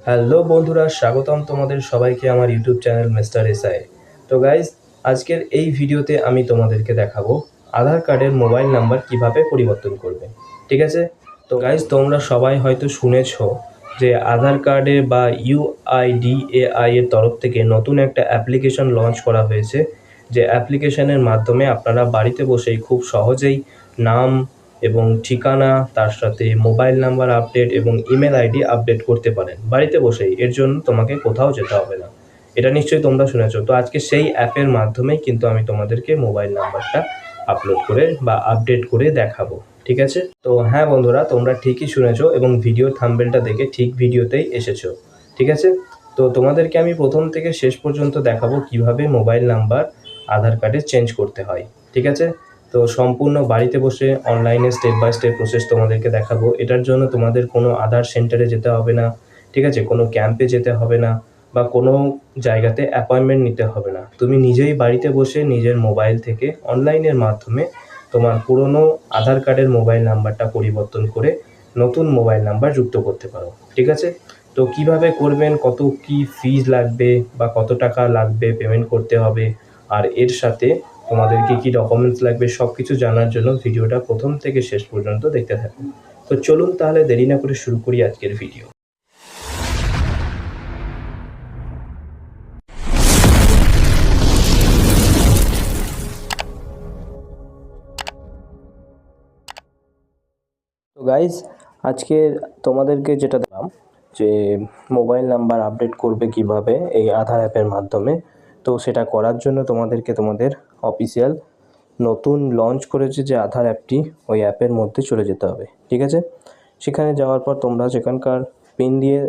Hello বন্ধুরা, স্বাগতম তোমাদের সবাইকে আমার ইউটিউব চ্যানেল মিস্টার এসআই। তো গাইজ, আজকের এই ভিডিওতে আমি তোমাদেরকে দেখাবো আধার কার্ডের মোবাইল নাম্বার কিভাবে পরিবর্তন করবে। ঠিক আছে? তো গাইজ, তোমরা সবাই হয়তো শুনেছো যে আধার কার্ডে বা ইউআইডিএআই এর তরফ থেকে নতুন একটা অ্যাপ্লিকেশন লঞ্চ করা হয়েছে, যে অ্যাপ্লিকেশনের মাধ্যমে আপনারা বাড়িতে বসেই খুব সহজেই নাম এবং ঠিকানা, তার সাথে মোবাইল নাম্বার আপডেট এবং ইমেল আইডি আপডেট করতে পারেন বাড়িতে বসেই। এর জন্য তোমাকে কোথাও যেতে হবে না। এটা নিশ্চয়ই তোমরা শুনেছো। তো আজকে সেই অ্যাপের মাধ্যমেই কিন্তু আমি তোমাদেরকে মোবাইল নাম্বারটা আপলোড করে বা আপডেট করে দেখাবো। ঠিক আছে? তো হ্যাঁ বন্ধুরা, তোমরা ঠিকই শুনেছো এবং ভিডিওর থাম্বনেলটা দেখে ঠিক ভিডিওতেই এসেছো। ঠিক আছে? তো তোমাদেরকে আমি প্রথম থেকে শেষ পর্যন্ত দেখাবো কিভাবে মোবাইল নাম্বার আধার কার্ডে চেঞ্জ করতে হয়। ঠিক আছে? তো সম্পূর্ণ বাড়িতে বসে অনলাইনে স্টেপ বাই স্টেপ প্রসেস তোমাদেরকে দেখাবো। এটার জন্য তোমাদের কোনো আধার সেন্টারে যেতে হবে না। ঠিক আছে? কোনো ক্যাম্পে যেতে হবে না বা কোনো জায়গাতে অ্যাপয়েন্টমেন্ট নিতে হবে না। তুমি নিজেই বাড়িতে বসে নিজের মোবাইল থেকে অনলাইনের মাধ্যমে তোমার পুরনো আধার কার্ডের মোবাইল নাম্বারটা পরিবর্তন করে নতুন মোবাইল নাম্বার যুক্ত করতে পারো। ঠিক আছে? তো কিভাবে করবেন, কত কি ফিজ লাগবে বা কত টাকা লাগবে পেমেন্ট করতে হবে, আর এর সাথে তোমাদের কি ডকুমেন্টস লাগবে, সব কিছু জানার জন্য ভিডিওটা প্রথম থেকে শেষ পর্যন্ত দেখতে থাকুন। তো চলুন তাহলে দেরি না করে শুরু করি আজকের ভিডিও। তো গাইজ, আজকে তোমাদেরকে যেটা দিলাম যে মোবাইল নাম্বার আপডেট করবে কিভাবে এই আধার অ্যাপের মাধ্যমে, তো সেটা করার জন্য তোমাদেরকে তোমাদের অফিসিয়াল নতুন লঞ্চ করেছে যে আধার অ্যাপটি, ওই অ্যাপের মধ্যে চলে যেতে হবে। ঠিক আছে? সেখানে যাওয়ার পর তোমরা সেখানকার পিন দিয়ে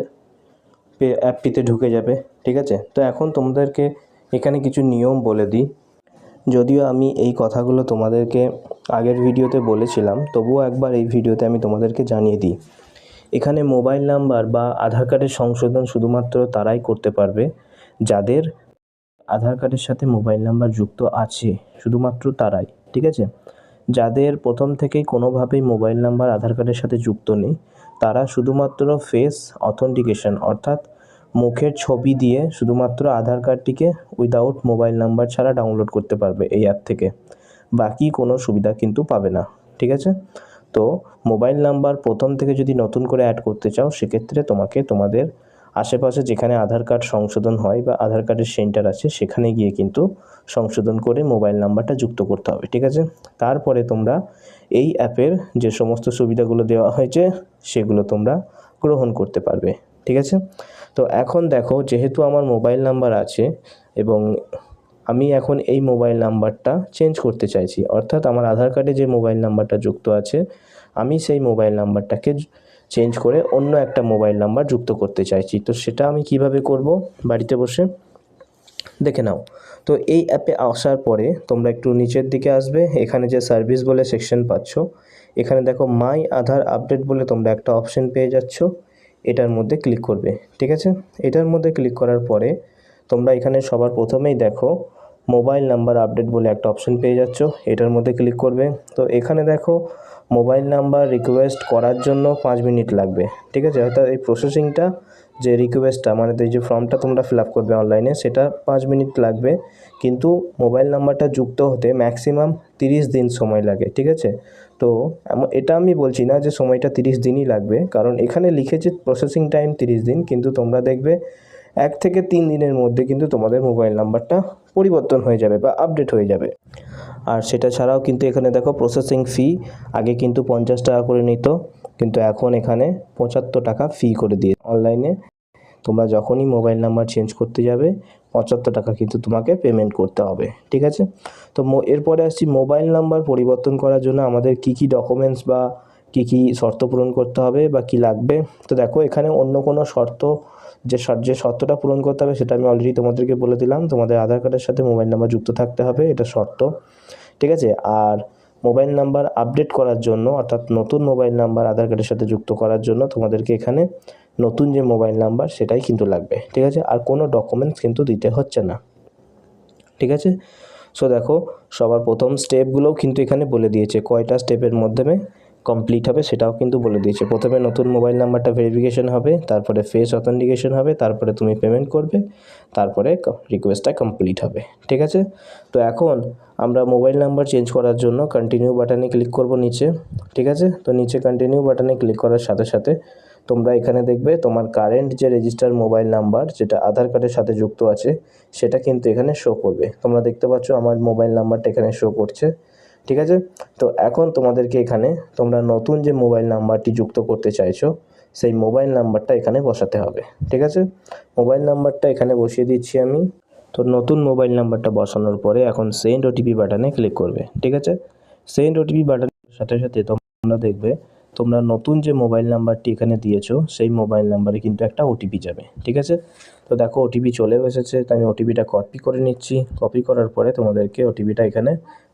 অ্যাপটিতে ঢুকে যাবে। ঠিক আছে? তো এখন তোমাদেরকে এখানে কিছু নিয়ম বলে দিই। যদিও আমি এই কথাগুলো তোমাদেরকে আগের ভিডিওতে বলেছিলাম, তবুও একবার এই ভিডিওতে আমি তোমাদেরকে জানিয়ে দিই। এখানে মোবাইল নাম্বার বা আধার কার্ডের সংশোধন শুধুমাত্র তারাই করতে পারবে যাদের আধার কার্ডের সাথে মোবাইল নাম্বার যুক্ত আছে, শুধুমাত্র তারাই। ঠিক আছে? যাদের প্রথম থেকেই কোনোভাবেই মোবাইল নাম্বার আধার কার্ডের সাথে যুক্ত নেই, তারা শুধুমাত্র ফেস অথেন্টিকেশন অর্থাৎ মুখের ছবি দিয়ে শুধুমাত্র আধার কার্ডটিকে উইদাউট মোবাইল নাম্বার ছাড়া ডাউনলোড করতে পারবে এই অ্যাপ থেকে। বাকি কোনো সুবিধা কিন্তু পাবে না। ঠিক আছে? তো মোবাইল নাম্বার প্রথম থেকে যদি নতুন করে অ্যাড করতে চাও, সেক্ষেত্রে তোমাকে তোমাদের আশেপাশে যেখানে আধার কার্ড সংশোধন হয় বা আধার কার্ডের সেন্টার আছে, সেখানে গিয়ে কিন্তু সংশোধন করে মোবাইল নাম্বারটা যুক্ত করতে হবে। ঠিক আছে? তারপরে তোমরা এই অ্যাপের যে সমস্ত সুবিধাগুলো দেওয়া হয়েছে সেগুলো তোমরা গ্রহণ করতে পারবে। ঠিক আছে? তো এখন দেখো, যেহেতু আমার মোবাইল নাম্বার আছে এবং আমি এখন এই মোবাইল নাম্বারটা চেঞ্জ করতে চাইছি, অর্থাৎ আমার আধার কার্ডে যে মোবাইল নাম্বারটা যুক্ত আছে, আমি সেই মোবাইল নাম্বারটাকে চেঞ্জ করে অন্য একটা মোবাইল নাম্বার যুক্ত করতে চাইছি। তো সেটা আমি কিভাবে করব, বাড়িতে বসে দেখে নাও। তো এই অ্যাপে আসার পরে তোমরা একটু নিচের দিকে আসবে, এখানে যে সার্ভিস বলে সেকশন পাচ্ছ, এখানে দেখো মাই আধার আপডেট বলে তোমরা একটা অপশন পেয়ে যাচ্ছ। এটার মধ্যে ক্লিক করবে। ঠিক আছে? এটার মধ্যে ক্লিক করার পরে তোমরা এখানে সবার প্রথমেই দেখো মোবাইল নাম্বার আপডেট বলে একটা অপশন পেয়ে যাচ্ছ। এটার মধ্যে ক্লিক করবে। তো এখানে দেখো মোবাইল নাম্বার রিকোয়েস্ট করার জন্য 5 মিনিট লাগবে। ঠিক আছে? অর্থাৎ এই প্রসেসিংটা, যে রিকোয়েস্টটা মানে এই যে ফর্মটা তোমরা ফিল আপ করবে অনলাইনে, সেটা 5 মিনিট লাগবে। কিন্তু মোবাইল নাম্বারটা যুক্ত হতে ম্যাক্সিমাম 30 দিন সময় লাগে। ঠিক আছে? তো এটা আমি বলছি না যে সময়টা 30 দিনই লাগবে, কারণ এখানে লিখেছে প্রসেসিং টাইম 30 দিন, কিন্তু তোমরা দেখবে 1 থেকে 3 দিনের মধ্যে কিন্তু তোমাদের মোবাইল নাম্বারটা পরিবর্তন হয়ে যাবে বা আপডেট হয়ে যাবে। আর সেটা ছাড়াও কিন্তু এখানে দেখো প্রসেসিং ফি আগে কিন্তু 50 টাকা করে নিত, কিন্তু এখন এখানে 75 টাকা ফি করে দিয়ে অনলাইনে তোমরা যখনই মোবাইল নাম্বার চেঞ্জ করতে যাবে 75 টাকা কিন্তু তোমাকে পেমেন্ট করতে হবে। ঠিক আছে? তো এরপরে আসছি মোবাইল নাম্বার পরিবর্তন করার জন্য আমাদের কি ডকুমেন্টস বা কি শর্ত পূরণ করতে হবে বা কি লাগবে। তো দেখো, এখানে অন্য কোনো শর্ত, যে শর্তটা পূরণ করতে হবে সেটা আমি অলরেডি তোমাদেরকে বলে দিলাম। তোমাদের আধার কার্ডের সাথে মোবাইল নাম্বার যুক্ত থাকতে হবে, এটা শর্ত। ঠিক আছে? আর মোবাইল নাম্বার আপডেট করার জন্য, অর্থাৎ নতুন মোবাইল নাম্বার আধার কার্ডের সাথে যুক্ত করার জন্য তোমাদেরকে এখানে নতুন যে মোবাইল নাম্বার সেটাই কিন্তু লাগবে। ঠিক আছে? আর কোনো ডকুমেন্টস কিন্তু দিতে হচ্ছে না। ঠিক আছে? সো দেখো, সবার প্রথম স্টেপগুলোও কিন্তু এখানে বলে দিয়েছে কয়টা স্টেপের মাধ্যমে কমপ্লিট হবে সেটাও কিন্তু বলে দিয়েছে। প্রথমে নতুন মোবাইল নাম্বারটা ভেরিফিকেশন হবে, তারপরে ফেস অথেন্টিকেশন হবে, তারপরে তুমি পেমেন্ট করবে, তারপরে রিকোয়েস্টটা কমপ্লিট হবে। ঠিক আছে, তো এখন আমরা মোবাইল নাম্বার চেঞ্জ করার জন্য কন্টিনিউ বাটনে ক্লিক করব নিচে। ঠিক আছে, তো নিচে কন্টিনিউ বাটনে ক্লিক করার সাথে সাথে তোমরা এখানে দেখবে তোমার কারেন্ট যে রেজিস্টার মোবাইল নাম্বার যেটা আধার কার্ডের সাথে যুক্ত আছে সেটা কিন্তু এখানে শো করবে। তোমরা দেখতে পাচ্ছ আমার মোবাইল নাম্বারটা এখানে শো করছে। ঠিক আছে, তো এখন তোমাদেরকে এখানে তোমরা নতুন যে মোবাইল নাম্বারটি যুক্ত করতে চাইছো সেই মোবাইল নাম্বারটা এখানে বসাতে হবে। ঠিক আছে, মোবাইল নাম্বারটা এখানে বসিয়ে দিচ্ছি আমি। তো নতুন মোবাইল নাম্বারটা বসানোর পরে এখন সেন্ড ওটিপি বাটনে ক্লিক করবে। ঠিক আছে, সেন্ড ওটিপি বাটনের সাথে সাথে তোমরা দেখবে তোমরা নতুন যে মোবাইল নাম্বারটি এখানে দিয়েছো সেই মোবাইল নাম্বারে কিন্তু একটা ওটিপি যাবে। ঠিক আছে, তো দেখো ওটিপি চলেও এসেছে, তো আমি ওটিপিটা কপি করে নিচ্ছি। কপি করার পরে তোমাদেরকে ওটিপিটা এখানে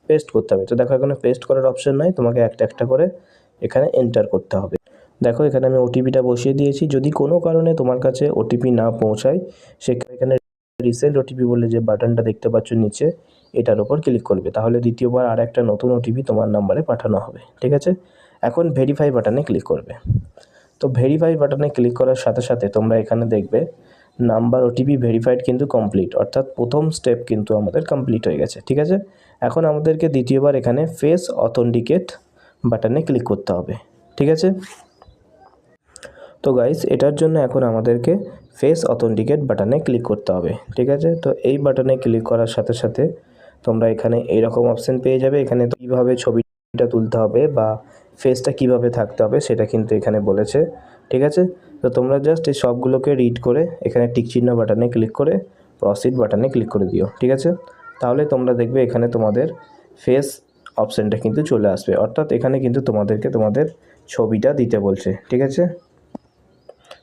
পেস্ট করতে হবে। তো দেখো এখানে পেস্ট করার অপশন নাই, তোমাকে একটা একটা করে এখানে এন্টার করতে হবে। দেখো এখানে আমি ওটিপিটা বসিয়ে দিয়েছি। যদি কোনো কারণে তোমার কাছে ওটিপি না পৌঁছায় সেখানে রিসেন্ট ওটিপি বলে যে বাটনটা দেখতে পাচ্ছ নিচে, এটার উপর ক্লিক করবে, তাহলে দ্বিতীয়বার আর একটা নতুন ওটিপি তোমার নাম্বারে পাঠানো হবে। ঠিক আছে, এখন ভেরিফাই বাটনে ক্লিক করবে। তো ভেরিফাই বাটনে ক্লিক করার সাথে সাথে তোমরা এখানে দেখবে নাম্বার ওটিপি ভেরিফাইড কিন্তু কমপ্লিট, অর্থাৎ প্রথম স্টেপ কিন্তু আমাদের কমপ্লিট হয়ে গেছে। ঠিক আছে, এখন আমাদেরকে দ্বিতীয়বার এখানে ফেস অথেন্টিকেট বাটনে ক্লিক করতে হবে। ঠিক আছে, তো গাইস এটার জন্য এখন আমাদেরকে ফেস অথেন্টিকেট বাটনে ক্লিক করতে হবে। ঠিক আছে, তো এই বাটনে ক্লিক করার সাথে সাথে তোমরা এখানে এইরকম অপশান পেয়ে যাবে। এখানে কীভাবে ছবিটা তুলতে হবে বা ফেসটা কিভাবে থাকতে হবে সেটা কিন্তু এখানে বলেছে। ঠিক আছে, তো তোমরা জাস্ট এই সবগুলোকে রিড করে এখানে টিক চিহ্ন বাটনে ক্লিক করে প্রসিড বাটনে ক্লিক করে দিও। ঠিক আছে, তাহলে তোমরা দেখবে এখানে তোমাদের ফেস অপশানটা কিন্তু চলে আসবে, অর্থাৎ এখানে কিন্তু তোমাদেরকে তোমাদের ছবিটা দিতে বলছে। ঠিক আছে,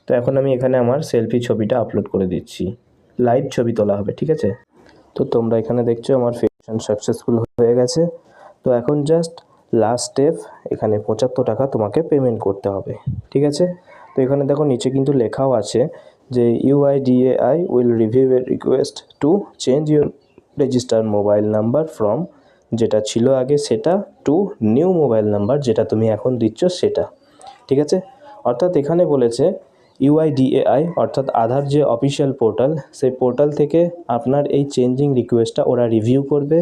তো এখন আমি এখানে আমার সেলফি ছবিটা আপলোড করে দিচ্ছি, লাইভ ছবি তোলা হবে। ঠিক আছে, তো তোমরা এখানে দেখছো আমার ভেরিফিকেশন সাকসেসফুল হয়ে গেছে। তো এখন জাস্ট লাস্ট স্টেপ, এখানে 75 টাকা তোমাকে পেমেন্ট করতে হবে। ঠিক আছে, তো এখানে দেখো নিচে কিন্তু লেখাও আছে যে UIDAI will review A request to change your register mobile number from যেটা ছিল আগে সেটা টু নিউ মোবাইল নাম্বার যেটা তুমি এখন দিচ্ছ সেটা। ঠিক আছে, অর্থাৎ এখানে বলেছে UIDAI অর্থাৎ আধার যে অফিসিয়াল পোর্টাল সেই পোর্টাল থেকে আপনার এই চেঞ্জিং রিকোয়েস্টটা ওরা রিভিউ করবে।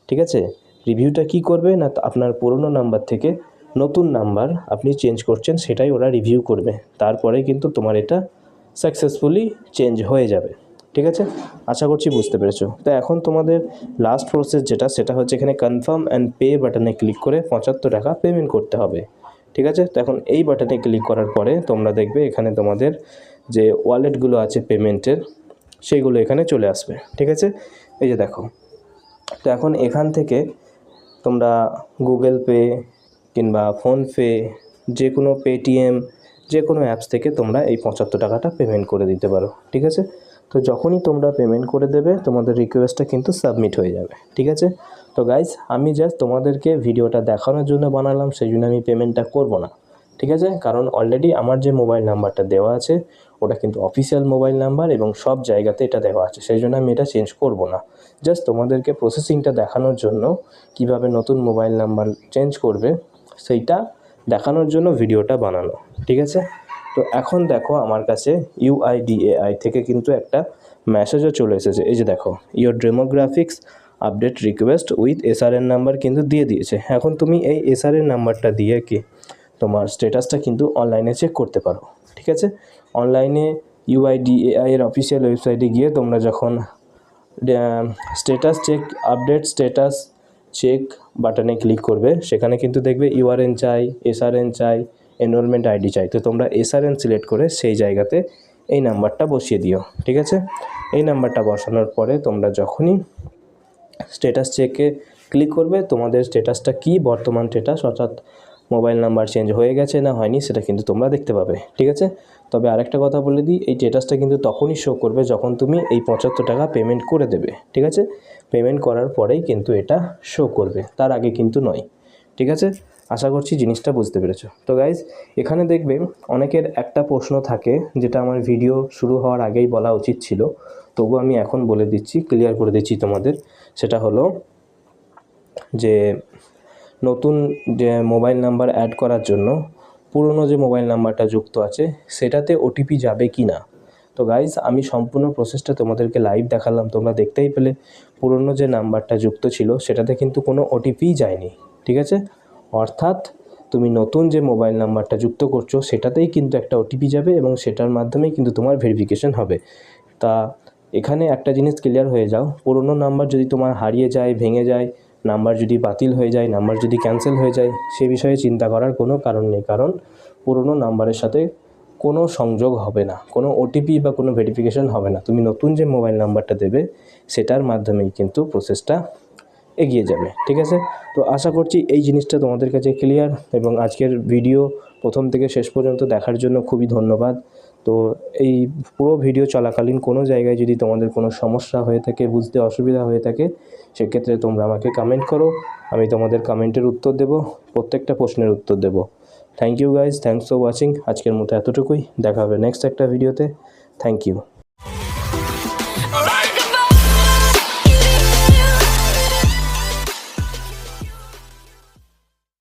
ঠিক আছে, রিভিউটা কি করবে না আপনার পুরনো নাম্বার থেকে নতুন নাম্বার আপনি চেঞ্জ করছেন সেটাই ওরা রিভিউ করবে, তারপরে কিন্তু তোমার এটা সাকসেসফুলি চেঞ্জ হয়ে যাবে। ঠিক আছে, আশা করছি বুঝতে পেরেছো। তো এখন তোমাদের লাস্ট প্রসেস যেটা সেটা হচ্ছে এখানে কনফার্ম অ্যান্ড পে বাটনে ক্লিক করে 75 টাকা পেমেন্ট করতে হবে। ঠিক আছে, তো এখন এই বাটনে ক্লিক করার পরে তোমরা দেখবে এখানে তোমাদের যে ওয়ালেটগুলো আছে পেমেন্টের সেইগুলো এখানে চলে আসবে। ঠিক আছে, এই যে দেখো, তো এখন এখান থেকে তোমরা গুগল পে কিংবা ফোনপে যে কোনো পেটিএম যে কোনো অ্যাপস থেকে তোমরা এই 75 টাকাটা পেমেন্ট করে দিতে পারো। ঠিক আছে, তো যখনই তোমরা পেমেন্ট করে দেবে তোমাদের রিকোয়েস্টটা কিন্তু সাবমিট হয়ে যাবে। ঠিক আছে, তো গাইজ আমি জাস্ট তোমাদেরকে ভিডিওটা দেখানোর জন্য বানালাম, সেই জন্য আমি পেমেন্টটা করব না। ঠিক আছে, কারণ অলরেডি আমার যে মোবাইল নাম্বারটা দেওয়া আছে ওটা কিন্তু অফিসিয়াল মোবাইল নাম্বার এবং সব জায়গাতে এটা দেওয়া আছে, সেই জন্য আমি এটা চেঞ্জ করব না। জাস্ট তোমাদেরকে প্রসেসিংটা দেখানোর জন্য কিভাবে নতুন মোবাইল নাম্বার চেঞ্জ করবে সেইটা দেখানোর জন্য ভিডিওটা বানানো। ঠিক আছে, তো এখন দেখো আমার কাছে UIDAI থেকে কিন্তু একটা মেসেজও চলে এসেছে। এই যে দেখো, your demographics update request with SRN number কিন্তু দিয়ে দিয়েছে। এখন তুমি এই SRN নাম্বারটা দিয়ে কি তোমার স্ট্যাটাসটা কিন্তু অনলাইনে চেক করতে পারো। ঠিক আছে, অনলাইনে UIDAI এর অফিসিয়াল ওয়েবসাইটে গিয়ে তোমরা যখন status check update status check বাটনে ক্লিক করবে সেখানে কিন্তু দেখবে URN চাই, SRN চাই, এনরোলমেন্ট আইডি চাই। তো তোমরা SRN সিলেক্ট করে সেই জায়গাতে এই নাম্বারটা বসিয়ে দিও। ঠিক আছে, এই নাম্বারটা বসানোর পরে তোমরা যখনই স্ট্যাটাস চেকে ক্লিক করবে তোমাদের স্ট্যাটাসটা কি বর্তমান স্ট্যাটাস অর্থাৎ মোবাইল নাম্বার চেঞ্জ হয়ে গেছে না হয়নি সেটা কিন্তু তোমরা দেখতে পাবে। ঠিক আছে, তবে আরেকটা কথা বলে দিই, এই স্ট্যাটাসটা কিন্তু তখনই শো করবে যখন তুমি এই 75 টাকা পেমেন্ট করে দেবে। ঠিক আছে, পেমেন্ট করার পরেই কিন্তু এটা শো করবে, তার আগে কিন্তু নয়। ঠিক আছে, আশা করছি জিনিসটা বুঝতে পেরেছো। তো গাইজ এখানে দেখবে অনেকের একটা প্রশ্ন থাকে যেটা আমার ভিডিও শুরু হওয়ার আগেই বলা উচিত ছিল, তবু আমি এখন বলে দিচ্ছি, ক্লিয়ার করে দিচ্ছি তোমাদের। সেটা হলো যে নতুন যে মোবাইল নাম্বার অ্যাড করার জন্য পুরনো যে মোবাইল নাম্বারটা যুক্ত আছে সেটাতে ওটিপি যাবে কি না। তো গাইজ আমি সম্পূর্ণ প্রসেসটা তোমাদেরকে লাইভ দেখালাম, তোমরা দেখতেই পেলে পুরনো যে নাম্বারটা যুক্ত ছিল সেটাতে কিন্তু কোনো ওটিপিই যায়নি, ঠিক আছে। অর্থাৎ তুমি নতুন যে মোবাইল নাম্বারটা যুক্ত করছো সেটাতেই কিন্তু একটা ওটিপি যাবে এবং সেটার মাধ্যমেই কিন্তু তোমার ভেরিফিকেশন হবে। তা এখানে একটা জিনিস ক্লিয়ার হয়ে যাও, পুরনো নাম্বার যদি তোমার হারিয়ে যায়, ভেঙে যায়, নাম্বার যদি বাতিল হয়ে যায়, নাম্বার যদি ক্যান্সেল হয়ে যায়, সে বিষয়ে চিন্তা করার কোনো কারণ নেই, কারণ পুরনো নাম্বারের সাথে কোনো সংযোগ হবে না, কোনো ওটিপি বা কোনো ভেরিফিকেশন হবে না। তুমি নতুন যে মোবাইল নাম্বারটা দেবে সেটার মাধ্যমেই কিন্তু প্রসেসটা এগিয়ে যাবে, ঠিক আছে। তো আশা করছি এই জিনিসটা তোমাদের কাছে ক্লিয়ার, এবং আজকের ভিডিও প্রথম থেকে শেষ পর্যন্ত দেখার জন্য খুবই ধন্যবাদ। তো এই পুরো ভিডিও চলাকালীন কোনো জায়গায় যদি তোমাদের কোনো সমস্যা হয়ে থাকে, বুঝতে অসুবিধা হয়ে থাকে, সেক্ষেত্রে তোমরা আমাকে কমেন্ট করো, আমি তোমাদের কমেন্টের উত্তর দেব, প্রত্যেকটা প্রশ্নের উত্তর দেব। Thank you guys, thanks for watching. আজকের মতো এতটুকুই, দেখা হবে নেক্সট একটা ভিডিওতে। Thank you.